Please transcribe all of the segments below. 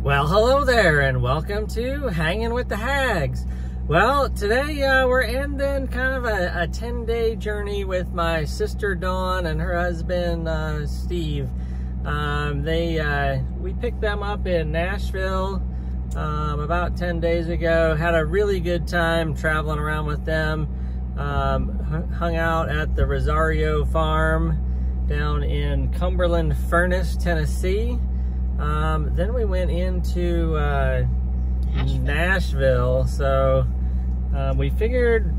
Well, hello there, and welcome to Hanging with the Hags. Well, today we're ending kind of a 10-day journey with my sister Dawn and her husband Steve. We picked them up in Nashville about 10 days ago. Had a really good time traveling around with them. Hung out at the Rosario Farm down in Cumberland Furnace, Tennessee. Then we went into Nashville. So we figured,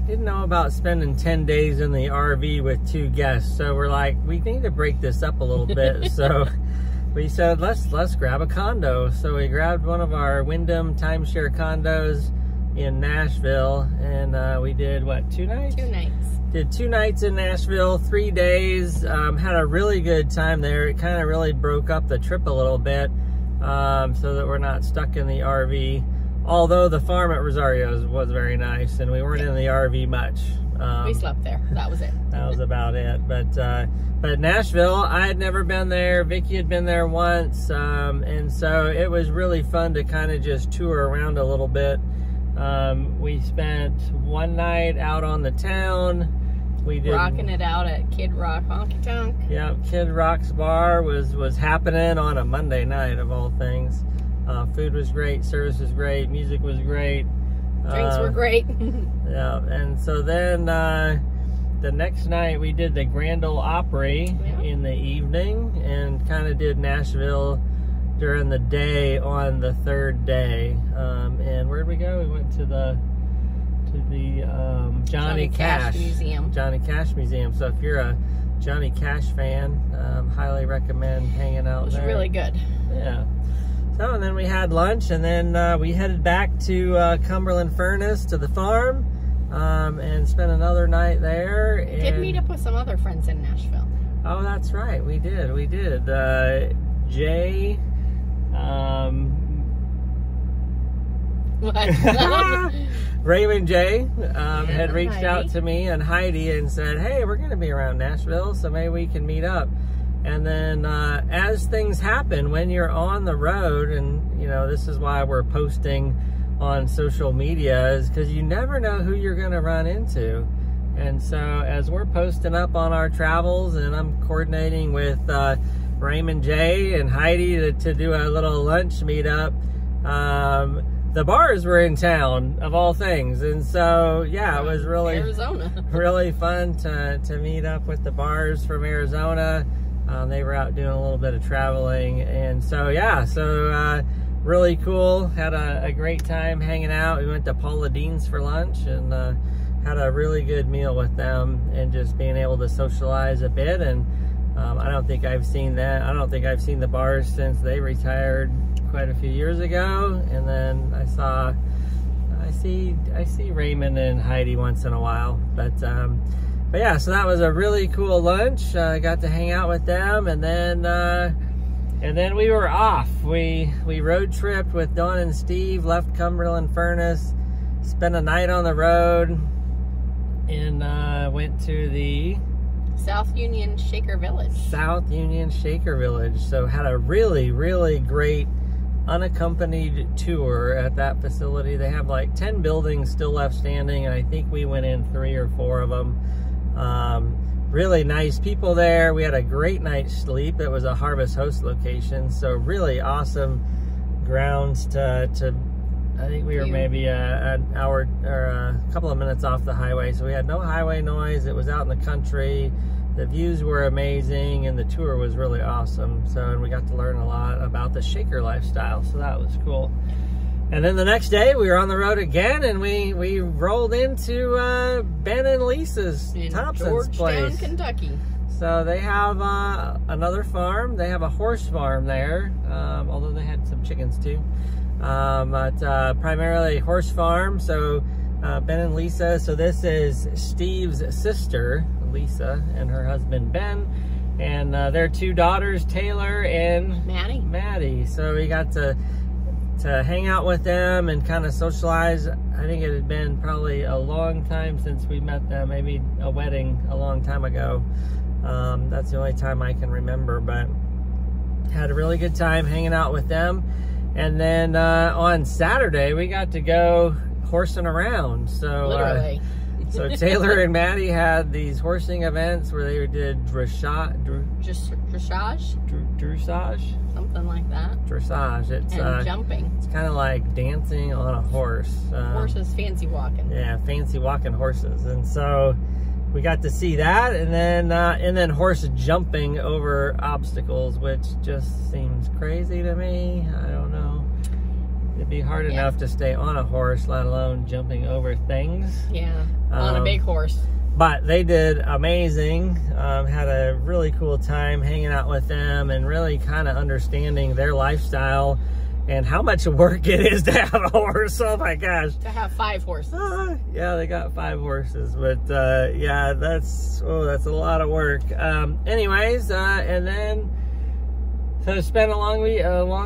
didn't know about spending 10 days in the RV with two guests. So we're like, we need to break this up a little bit. So we said, let's grab a condo. So we grabbed one of our Wyndham timeshare condos in Nashville, and we did what, 2 nights? 2 nights. Did 2 nights in Nashville, 3 days. Had a really good time there. It kind of really broke up the trip a little bit, so that we're not stuck in the RV. Although the farm at Rosario's was very nice, and we weren't in the RV much. We slept there. That was it. That was about it. But Nashville, I had never been there. Vicky had been there once, and so it was really fun to kind of just tour around a little bit. We spent 1 night out on the town. We did rocking it out at Kid Rock Honky Tonk. Yeah, Kid Rock's bar was happening on a Monday night of all things. Food was great, service was great, music was great. Drinks were great. Yeah, and so then the next night we did the Grand Ole Opry in the evening, and kind of did Nashville during the day on the 3rd day. And where'd we go? We went to the Johnny Cash Museum. Johnny Cash Museum. So if you're a Johnny Cash fan, highly recommend hanging out there. It was really good. Yeah. So, and then we had lunch, and then we headed back to Cumberland Furnace to the farm, and spent another night there. Did meet up with some other friends in Nashville. Oh, that's right. We did. Jay. Raymond J had reached out to me and Heidi and said, hey, we're going to be around Nashville, so maybe we can meet up. And then as things happen when you're on the road, and you know, this is why we're posting on social media, is because you never know who you're going to run into. And so as we're posting up on our travels, and I'm coordinating with Raymond J and Heidi to do a little lunch meetup, the bars were in town, of all things. And so, yeah, it was really Arizona. Really fun to meet up with the bars from Arizona. They were out doing a little bit of traveling. And so, yeah, really cool. Had a great time hanging out. We went to Paula Deen's for lunch, and had a really good meal with them, and just being able to socialize a bit. And I don't think I've seen the bars since they retired quite a few years ago. And then I see Raymond and Heidi once in a while, but yeah, so that was a really cool lunch. I got to hang out with them, and then we were off. We road tripped with Dawn and Steve, left Cumberland Furnace, spent a night on the road, and went to the South Union Shaker Village. South Union Shaker Village. So had a really, really great unaccompanied tour at that facility. They have like 10 buildings still left standing, and I think we went in 3 or 4 of them. Really nice people there. We had a great night's sleep. It was a Harvest Host location, so really awesome grounds to I think we were maybe an hour or a couple of minutes off the highway, so we had no highway noise. It was out in the country. The views were amazing, and the tour was really awesome. So, and we got to learn a lot about the Shaker lifestyle, so that was cool. And then the next day, we were on the road again, and we rolled into Ben and Lisa's Thompson's place. Georgetown, Kentucky. So they have another farm. They have a horse farm there, although they had some chickens too. But primarily horse farm. So Ben and Lisa. So this is Steve's sister, Lisa, and her husband Ben, and their 2 daughters, Taylor and Maddie. So we got to hang out with them and kind of socialize. I think it had been probably a long time since we met them, maybe a wedding a long time ago. That's the only time I can remember, but had a really good time hanging out with them. And then on Saturday, we got to go horsing around. So Literally. So Taylor and Maddie had these horsing events where they did dressage, Something like that. dressage. It's And jumping. It's kind of like dancing on a horse. Horses fancy walking. Yeah, fancy walking horses. And so we got to see that, and then horse jumping over obstacles, which just seems crazy to me. I don't know. It'd be hard enough to stay on a horse, let alone jumping over things. Yeah, on a big horse. But they did amazing. Had a really cool time hanging out with them and really kind of understanding their lifestyle and how much work it is to have a horse. Oh my gosh. To have 5 horses. Yeah, they got 5 horses, but yeah, that's a lot of work. Anyways, and then so spent a long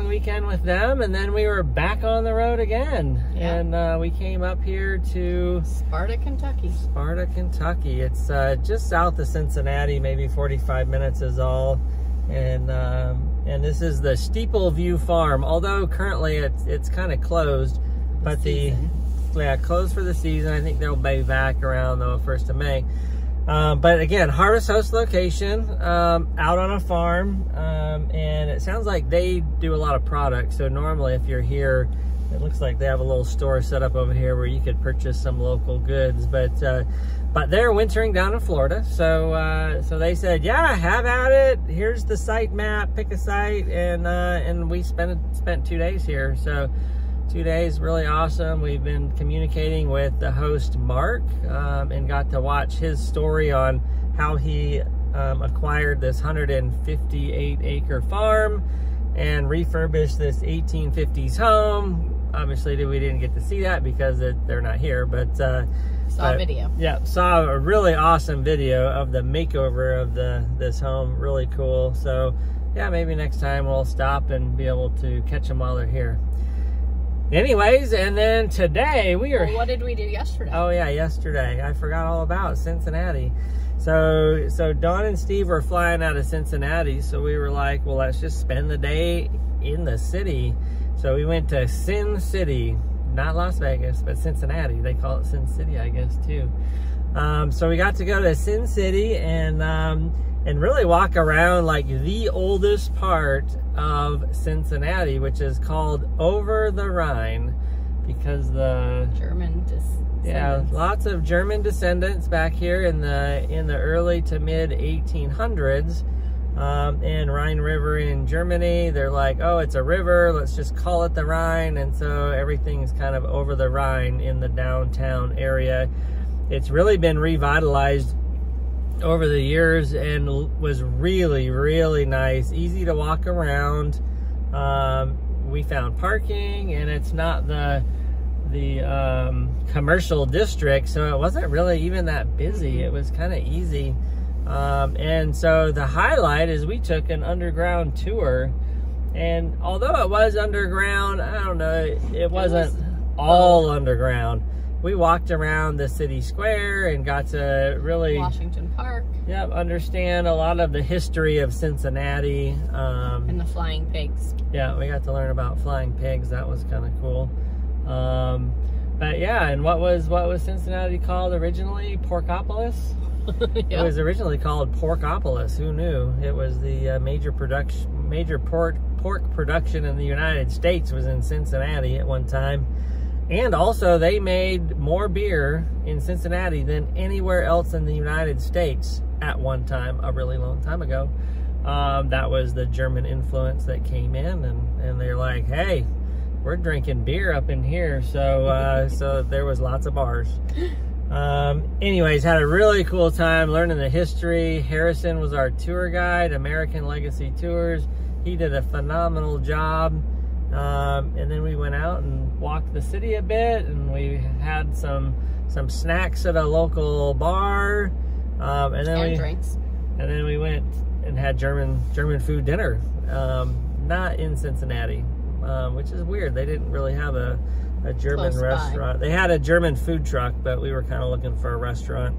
weekend with them, and then we were back on the road again. Yeah. And we came up here to Sparta, Kentucky. Sparta, Kentucky. It's just south of Cincinnati, maybe 45 minutes is all. And this is the Steeple View Farm. Although currently it's kind of closed, but closed for the season. I think they'll be back around the 1st of May. But again, Harvest Host location, out on a farm, and it sounds like they do a lot of products. So normally if you're here, it looks like they have a little store set up over here where you could purchase some local goods. But they're wintering down in Florida. So they said, yeah, have at it. Here's the site map, pick a site. And we spent 2 days here. So 2 days, really awesome. We've been communicating with the host, Mark, and got to watch his story on how he acquired this 158-acre farm and refurbished this 1850s home. Obviously, we didn't get to see that because they're not here, but saw a video. Yeah, saw a really awesome video of the makeover of this home. Really cool. So yeah, maybe next time we'll stop and be able to catch them while they're here. Anyways, and then today we are... Well, what did we do yesterday? Oh yeah, yesterday. I forgot all about Cincinnati. So Dawn and Steve were flying out of Cincinnati, so we were like, well, let's just spend the day in the city. So we went to Sin City, not Las Vegas, but Cincinnati. They call it Sin City, I guess, too. So we got to go to Sin City and really walk around like the oldest part of Cincinnati, which is called Over the Rhine, because the German descendants. Yeah, lots of German descendants back here in the early to mid 1800s. And Rhine River in Germany, they're like, oh, it's a river, let's just call it the Rhine. And so everything's kind of over the Rhine in the downtown area. It's really been revitalized over the years and was really, really nice, easy to walk around. We found parking, and it's not the commercial district, so it wasn't really even that busy. It was kind of easy. And so the highlight is we took an underground tour, and although it was underground, I don't know, it wasn't all underground. We walked around the city square and got to really... Washington Park. Yep, understand a lot of the history of Cincinnati. And the flying pigs. Yeah, we got to learn about flying pigs. That was kind of cool. But yeah, and what was Cincinnati called originally? Porkopolis? Yep. It was originally called Porkopolis. Who knew? It was the major pork production in the United States was in Cincinnati at one time. And also, they made more beer in Cincinnati than anywhere else in the United States at one time, a really long time ago. That was the German influence that came in, and they're like, hey, we're drinking beer up in here. So, so there was lots of bars. Anyways, had a really cool time learning the history. Harrison was our tour guide, American Legacy Tours. He did a phenomenal job. And then we went out and walked the city a bit, and we had some snacks at a local bar, and then we went and had German food dinner, not in Cincinnati, which is weird. They didn't really have a German restaurant. They had a German food truck, but we were kind of looking for a restaurant.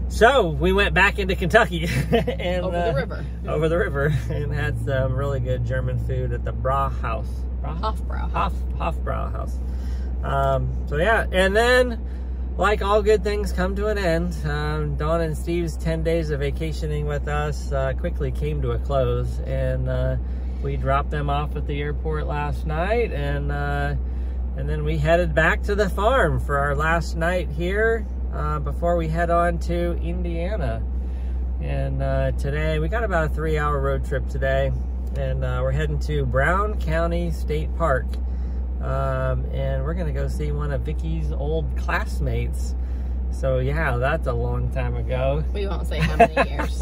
So we went back into Kentucky and Over the river. Over the river, and had some really good German food at the Brauhaus. Hofbrauhaus. So yeah, and then, like all good things come to an end, Dawn and Steve's 10 days of vacationing with us quickly came to a close, and we dropped them off at the airport last night, and then we headed back to the farm for our last night here before we head on to Indiana. And today, we got about a 3-hour road trip today, and we're heading to Brown County State Park. And we're gonna go see one of Vicky's old classmates. So yeah, that's a long time ago. We won't say how many years,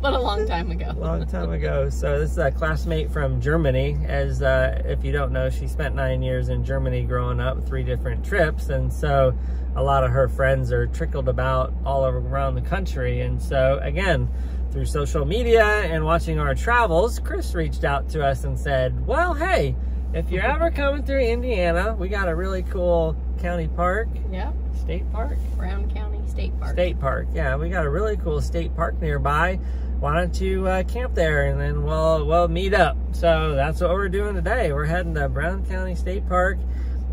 but a long time ago. Long time ago. So this is a classmate from Germany. As if you don't know, she spent 9 years in Germany growing up, 3 different trips, and so a lot of her friends are trickled about all around the country. And so again, through social media and watching our travels, Chris reached out to us and said, well, hey, if you're ever coming through Indiana, we got a really cool county park. Yep. State park? Brown County State Park. State park, yeah. We got a really cool state park nearby. Why don't you camp there, and then we'll meet up. So that's what we're doing today. We're heading to Brown County State Park.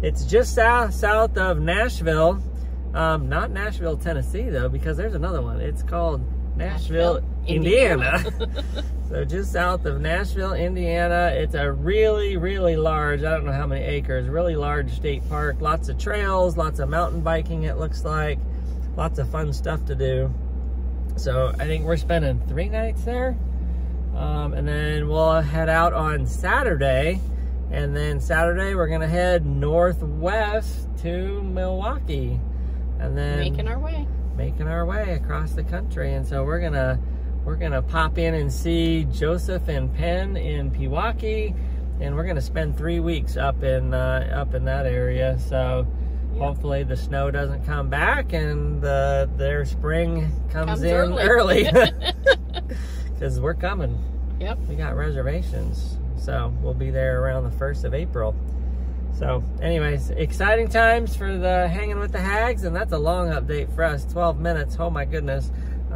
It's just south of Nashville. Not Nashville, Tennessee, though, because there's another one. It's called Nashville, Indiana. So just south of Nashville, Indiana. It's a really, really large, I don't know how many acres, really large state park. Lots of trails, lots of mountain biking, it looks like. Lots of fun stuff to do. So I think we're spending 3 nights there. And then we'll head out on Saturday. And then Saturday we're gonna head northwest to Milwaukee. And then making our way across the country. And so we're gonna pop in and see Joseph and Penn in Pewaukee, and we're gonna spend 3 weeks up in that area. So yep. Hopefully the snow doesn't come back and their spring comes in early, because we're coming. Yep, we got reservations, so we'll be there around the 1st of April. So anyways, exciting times for the Hanging with the Hags, and that's a long update for us, 12 minutes. Oh my goodness.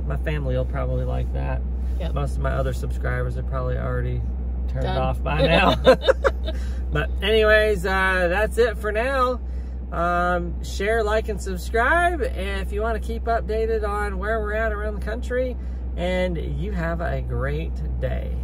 My family will probably like that. Yep. Most of my other subscribers are probably already turned off by now. But anyways, that's it for now. Share, like, and subscribe. And if you want to keep updated on where we're at around the country, and you have a great day.